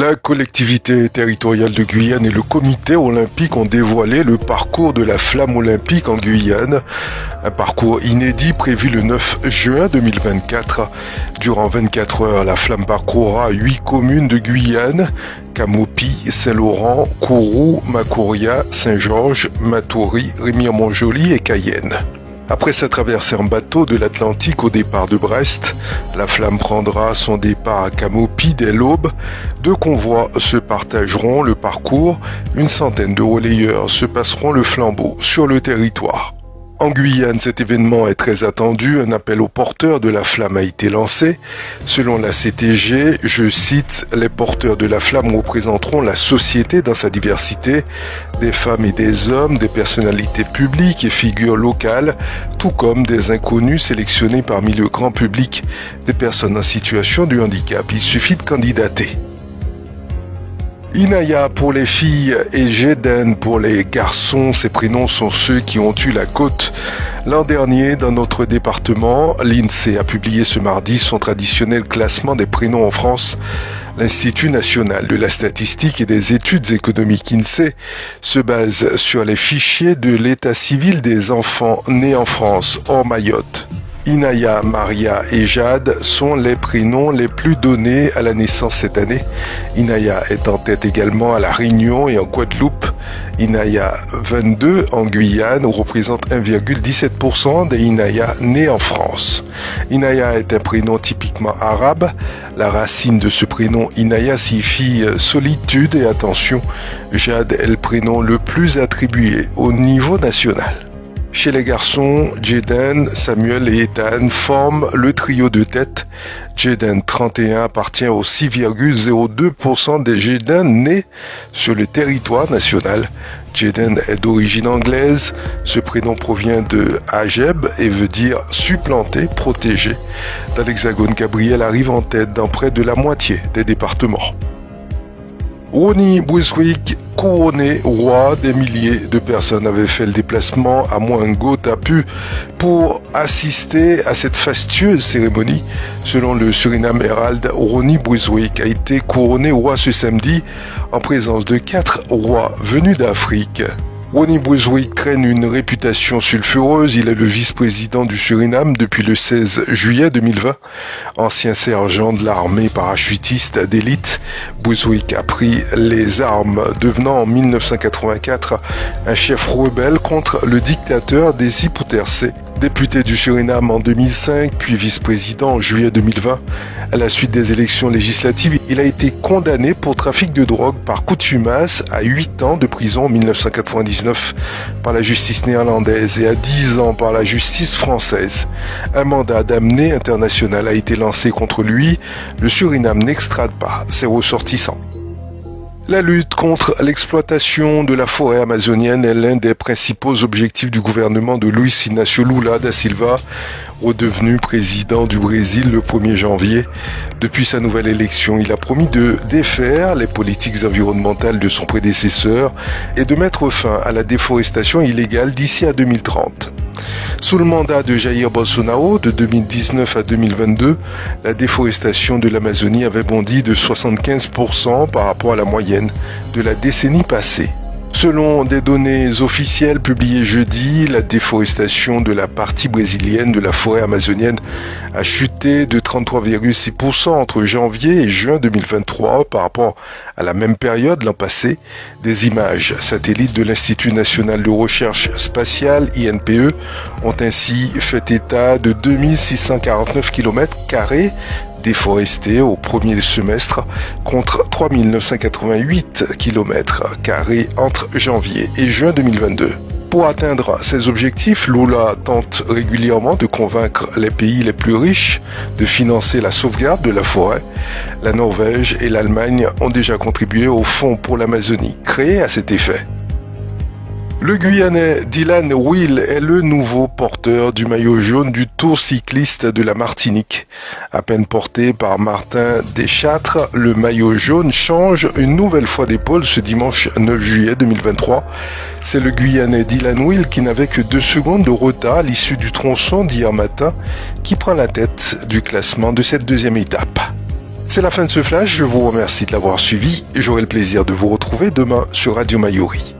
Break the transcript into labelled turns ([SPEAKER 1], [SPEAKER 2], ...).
[SPEAKER 1] La collectivité territoriale de Guyane et le comité olympique ont dévoilé le parcours de la flamme olympique en Guyane. Un parcours inédit prévu le 9 juin 2024. Durant 24 heures, la flamme parcourra 8 communes de Guyane: Camopi, Saint-Laurent, Kourou, Makouria, Saint-Georges, Matoury, Remire-Montjoly et Cayenne. Après sa traversée en bateau de l'Atlantique au départ de Brest, la flamme prendra son départ à Camopi dès l'aube. 2 convois se partageront le parcours. Une centaine de relayeurs se passeront le flambeau sur le territoire. En Guyane, cet événement est très attendu. Un appel aux porteurs de la flamme a été lancé. Selon la CTG, je cite, « Les porteurs de la flamme représenteront la société dans sa diversité, des femmes et des hommes, des personnalités publiques et figures locales, tout comme des inconnus sélectionnés parmi le grand public, des personnes en situation de handicap. Il suffit de candidater. » Inaya pour les filles et Jeden pour les garçons, ces prénoms sont ceux qui ont eu la cote. L'an dernier, dans notre département, l'INSEE a publié ce mardi son traditionnel classement des prénoms en France. L'Institut national de la statistique et des études économiques INSEE se base sur les fichiers de l'état civil des enfants nés en France hors Mayotte. Inaya, Maria et Jade sont les prénoms les plus donnés à la naissance cette année. Inaya est en tête également à La Réunion et en Guadeloupe. Inaya 22 en Guyane représente 1,17% des Inaya nés en France. Inaya est un prénom typiquement arabe. La racine de ce prénom Inaya signifie solitude et attention. Jade est le prénom le plus attribué au niveau national. Chez les garçons, Jeden, Samuel et Ethan forment le trio de tête. Jeden 31 appartient aux 6,02% des Jeden nés sur le territoire national. Jeden est d'origine anglaise. Ce prénom provient de Ajeb et veut dire supplanter, protéger. Dans l'Hexagone, Gabriel arrive en tête dans près de la moitié des départements. Rony Brunswick, couronné roi, des milliers de personnes avaient fait le déplacement à Moango-Tapu pour assister à cette fastueuse cérémonie. Selon le Suriname Herald, Rony Brunswick a été couronné roi ce samedi en présence de 4 rois venus d'Afrique. Rony Brunswick traîne une réputation sulfureuse. Il est le vice-président du Suriname depuis le 16 juillet 2020. Ancien sergent de l'armée parachutiste d'élite, Brunswick a pris les armes, devenant en 1984 un chef rebelle contre le dictateur Desi Bouterse. Député du Suriname en 2005, puis vice-président en juillet 2020. À la suite des élections législatives, il a été condamné pour trafic de drogue par contumace à 8 ans de prison en 1999 par la justice néerlandaise et à 10 ans par la justice française. Un mandat d'amener international a été lancé contre lui. Le Suriname n'extrade pas ses ressortissants. La lutte contre l'exploitation de la forêt amazonienne est l'un des principaux objectifs du gouvernement de Luiz Inácio Lula da Silva, redevenu président du Brésil le 1er janvier. Depuis sa nouvelle élection, il a promis de défaire les politiques environnementales de son prédécesseur et de mettre fin à la déforestation illégale d'ici à 2030. Sous le mandat de Jair Bolsonaro de 2019 à 2022, la déforestation de l'Amazonie avait bondi de 75% par rapport à la moyenne de la décennie passée. Selon des données officielles publiées jeudi, la déforestation de la partie brésilienne de la forêt amazonienne a chuté de 33,6% entre janvier et juin 2023 par rapport à la même période l'an passé. Des images satellites de l'Institut national de recherche spatiale, INPE, ont ainsi fait état de 2649 km² déforestés au premier semestre contre 3988 km² entre janvier et juin 2022. Pour atteindre ces objectifs, Lula tente régulièrement de convaincre les pays les plus riches de financer la sauvegarde de la forêt. La Norvège et l'Allemagne ont déjà contribué au Fonds pour l'Amazonie, créé à cet effet. Le Guyanais Dylan Will est le nouveau porteur du maillot jaune du Tour cycliste de la Martinique. À peine porté par Martin Deschâtres, le maillot jaune change une nouvelle fois d'épaule ce dimanche 9 juillet 2023. C'est le Guyanais Dylan Will qui n'avait que 2 secondes de retard à l'issue du tronçon d'hier matin qui prend la tête du classement de cette deuxième étape. C'est la fin de ce flash, je vous remercie de l'avoir suivi et j'aurai le plaisir de vous retrouver demain sur Radio Mayuri.